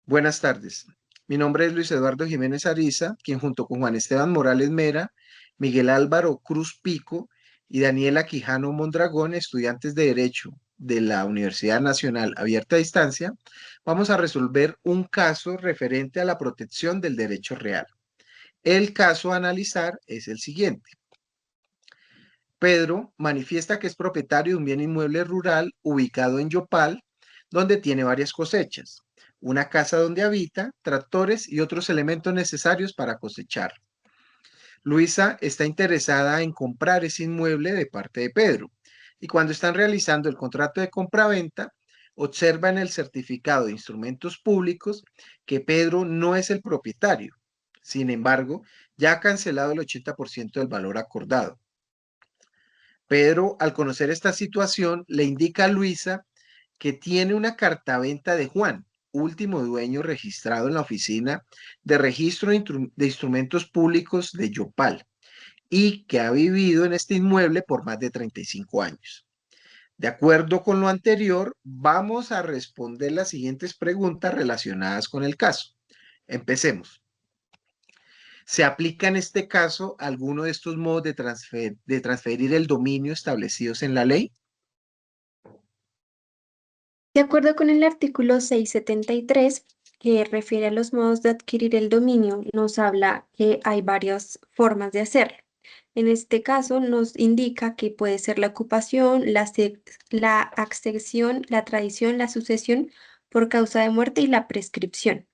Buenas tardes. Mi nombre es Luis Eduardo Jiménez Ariza, quien junto con Juan Esteban Morales Mera, Miguel Álvaro Cruz Pico y Daniela Quijano Mondragón, estudiantes de Derecho de la Universidad Nacional Abierta a Distancia, vamos a resolver un caso referente a la protección del derecho real. El caso a analizar es el siguiente. Pedro manifiesta que es propietario de un bien inmueble rural ubicado en Yopal, donde tiene varias cosechas, una casa donde habita, tractores y otros elementos necesarios para cosechar. Luisa está interesada en comprar ese inmueble de parte de Pedro y cuando están realizando el contrato de compraventa, observa en el certificado de instrumentos públicos que Pedro no es el propietario. Sin embargo, ya ha cancelado el 80% del valor acordado. Pedro, al conocer esta situación, le indica a Luisa que tiene una cartamenta de Juan, último dueño registrado en la oficina de registro de instrumentos públicos de Yopal y que ha vivido en este inmueble por más de 35 años. De acuerdo con lo anterior, vamos a responder las siguientes preguntas relacionadas con el caso. Empecemos. ¿Se aplica en este caso alguno de estos modos de transferir el dominio establecidos en la ley? De acuerdo con el artículo 673, que refiere a los modos de adquirir el dominio, nos habla que hay varias formas de hacerlo. En este caso, nos indica que puede ser la ocupación, la accesión, la tradición, la sucesión por causa de muerte y la prescripción.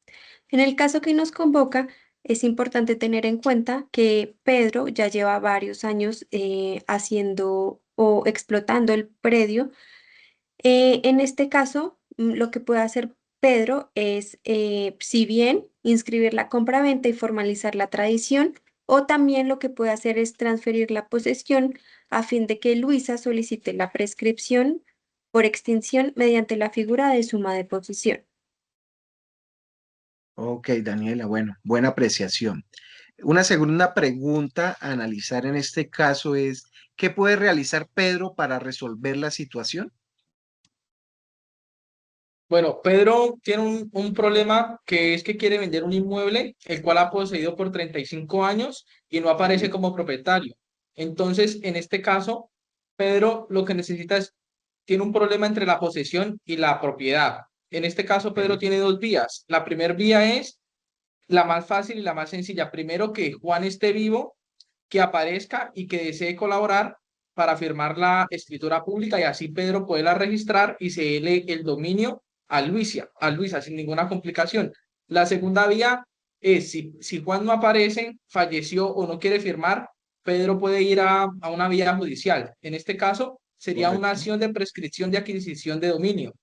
En el caso que nos convoca, es importante tener en cuenta que Pedro ya lleva varios años haciendo o explotando el predio. En este caso, lo que puede hacer Pedro es, si bien inscribir la compraventa y formalizar la tradición, o también lo que puede hacer es transferir la posesión a fin de que Luisa solicite la prescripción por extinción mediante la figura de suma de posesión. Ok, Daniela, bueno, buena apreciación. Una segunda pregunta a analizar en este caso es, ¿qué puede realizar Pedro para resolver la situación? Bueno, Pedro tiene un problema que es que quiere vender un inmueble, el cual ha poseído por 35 años y no aparece como propietario. Entonces, en este caso, Pedro lo que necesita es, tiene un problema entre la posesión y la propiedad. En este caso, Pedro Ok, tiene dos vías. La primera vía es la más fácil y la más sencilla. Primero, que Juan esté vivo, que aparezca y que desee colaborar para firmar la escritura pública y así Pedro poderla registrar y se dé el dominio a Luisa sin ninguna complicación. La segunda vía es si Juan no aparece, falleció o no quiere firmar, Pedro puede ir a una vía judicial. En este caso, sería una correcto. acción de prescripción de adquisición de dominio.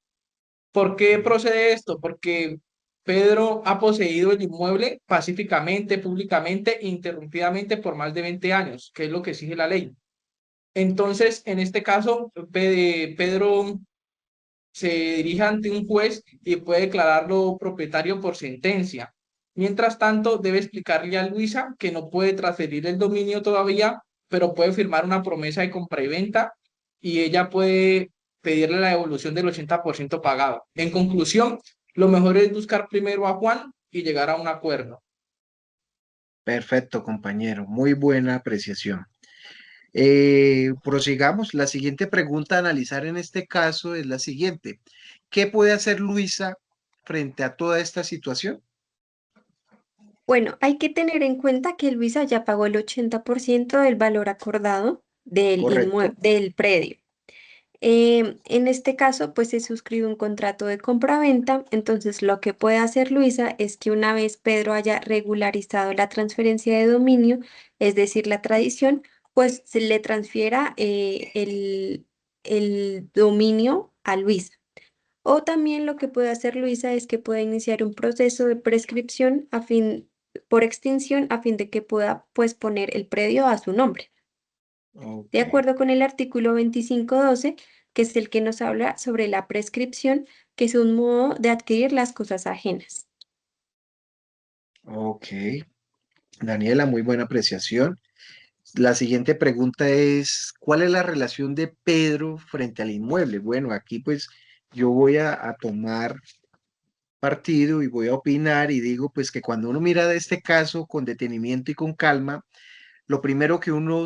¿Por qué Ok, procede esto? Porque Pedro ha poseído el inmueble pacíficamente, públicamente, interrumpidamente por más de 20 años, que es lo que exige la ley. Entonces, en este caso, Pedro se dirige ante un juez y puede declararlo propietario por sentencia. Mientras tanto, debe explicarle a Luisa que no puede transferir el dominio todavía, pero puede firmar una promesa de compra y venta y ella puede pedirle la devolución del 80% pagado. En conclusión, lo mejor es buscar primero a Juan y llegar a un acuerdo. perfecto, compañero. Muy buena apreciación. Prosigamos. La siguiente pregunta a analizar en este caso es la siguiente. ¿Qué puede hacer Luisa frente a toda esta situación? Bueno, hay que tener en cuenta que Luisa ya pagó el 80% del valor acordado Correcto. del predio. En este caso, pues se suscribe un contrato de compraventa, entonces lo que puede hacer Luisa es que una vez Pedro haya regularizado la transferencia de dominio, es decir, la tradición, pues se le transfiera el dominio a Luisa. O también lo que puede hacer Luisa es que pueda iniciar un proceso de prescripción por extinción a fin de que pueda pues poner el predio a su nombre. De Ok, acuerdo con el artículo 2512, que es el que nos habla sobre la prescripción, que es un modo de adquirir las cosas ajenas. ok. Daniela, muy buena apreciación. La siguiente pregunta es, ¿cuál es la relación de Pedro frente al inmueble? Bueno, aquí pues yo voy a tomar partido y voy a opinar y digo pues que cuando uno mira de este caso con detenimiento y con calma, lo primero que uno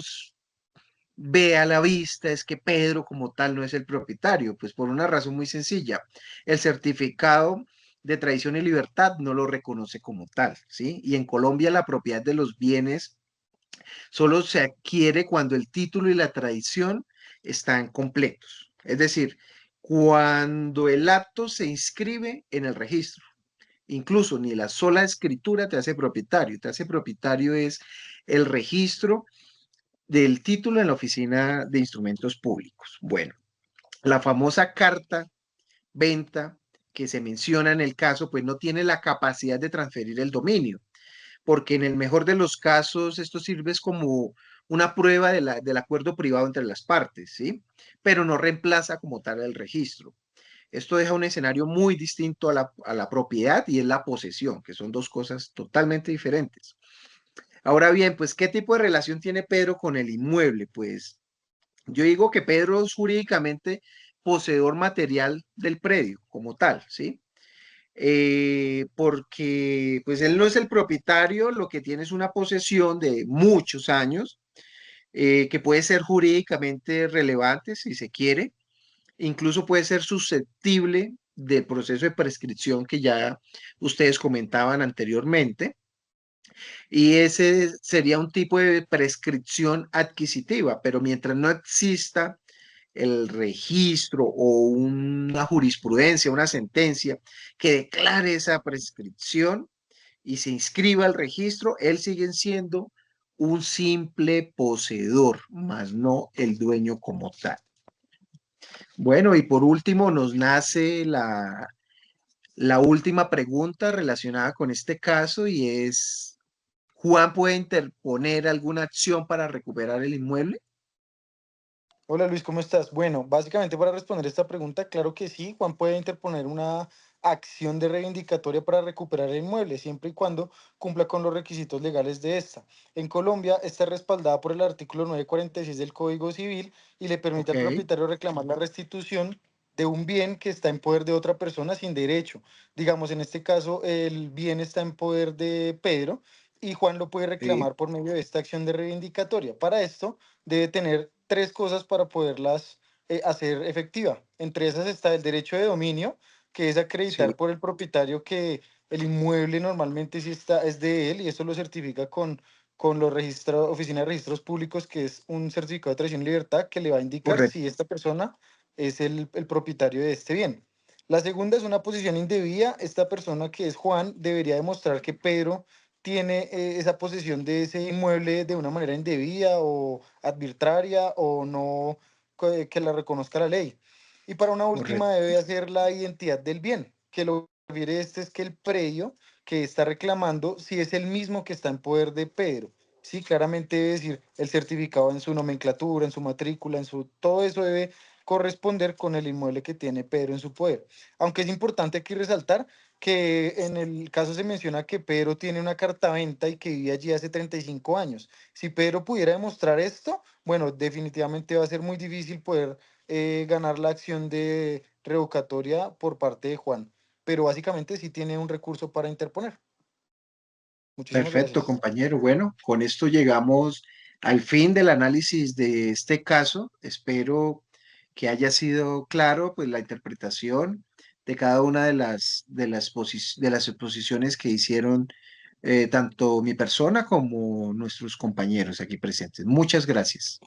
ve a la vista es que Pedro como tal no es el propietario, pues por una razón muy sencilla. El certificado de tradición y libertad no lo reconoce como tal, ¿sí? Y en Colombia la propiedad de los bienes solo se adquiere cuando el título y la tradición están completos. Es decir, cuando el acto se inscribe en el registro. Incluso ni la sola escritura te hace propietario es el registro del título en la Oficina de Instrumentos Públicos. Bueno, la famosa carta venta que se menciona en el caso, pues no tiene la capacidad de transferir el dominio, porque en el mejor de los casos esto sirve como una prueba del acuerdo privado entre las partes, ¿sí? Pero no reemplaza como tal el registro. Esto deja un escenario muy distinto a la propiedad y es la posesión, que son dos cosas totalmente diferentes. Ahora bien, pues, ¿qué tipo de relación tiene Pedro con el inmueble? Pues yo digo que Pedro es jurídicamente poseedor material del predio como tal, ¿sí? Porque pues él no es el propietario, lo que tiene es una posesión de muchos años, que puede ser jurídicamente relevante si se quiere, incluso puede ser susceptible del proceso de prescripción que ya ustedes comentaban anteriormente, y ese sería un tipo de prescripción adquisitiva, pero mientras no exista el registro o una jurisprudencia, una sentencia que declare esa prescripción y se inscriba al registro, él sigue siendo un simple poseedor, más no el dueño como tal. Bueno, y por último nos nace la última pregunta relacionada con este caso y es, ¿Juan puede interponer alguna acción para recuperar el inmueble? Hola Luis, ¿cómo estás? Bueno, básicamente para responder esta pregunta, claro que sí, Juan puede interponer una acción de reivindicatoria para recuperar el inmueble, siempre y cuando cumpla con los requisitos legales de esta. En Colombia, está respaldada por el artículo 946 del Código Civil y le permite Ok, al propietario reclamar la restitución de un bien que está en poder de otra persona sin derecho. Digamos, en este caso, el bien está en poder de Pedro y Juan lo puede sí, reclamar por medio de esta acción de reivindicatoria. Para esto, debe tener tres cosas para poderlas hacer efectiva. Entre esas está el derecho de dominio, que es sí, acreditar por el propietario que el inmueble normalmente sí está, es de él y eso lo certifica con los registros, Oficina de Registros Públicos, que es un certificado de tradición y libertad que le va a indicar correcto, si esta persona es el propietario de este bien. La segunda es una posición indebida. Esta persona que es Juan debería demostrar que Pedro tiene esa posesión de ese inmueble de una manera indebida o arbitraria o no que la reconozca la ley. Y para una última correcto. debe hacer la identidad del bien, que lo que refiere este es que el predio que está reclamando si es el mismo que está en poder de Pedro. Sí, claramente debe decir el certificado en su nomenclatura, en su matrícula, en su todo eso debe corresponder con el inmueble que tiene Pedro en su poder. Aunque es importante aquí resaltar que en el caso se menciona que Pedro tiene una carta-venta y que vive allí hace 35 años. Si Pedro pudiera demostrar esto, bueno, definitivamente va a ser muy difícil poder ganar la acción de revocatoria por parte de Juan, pero básicamente sí tiene un recurso para interponer. Muchísimas Perfecto, gracias. compañero. Bueno, con esto llegamos al fin del análisis de este caso. Espero que haya sido claro, pues, la interpretación de cada una de las exposiciones que hicieron tanto mi persona como nuestros compañeros aquí presentes. Muchas gracias.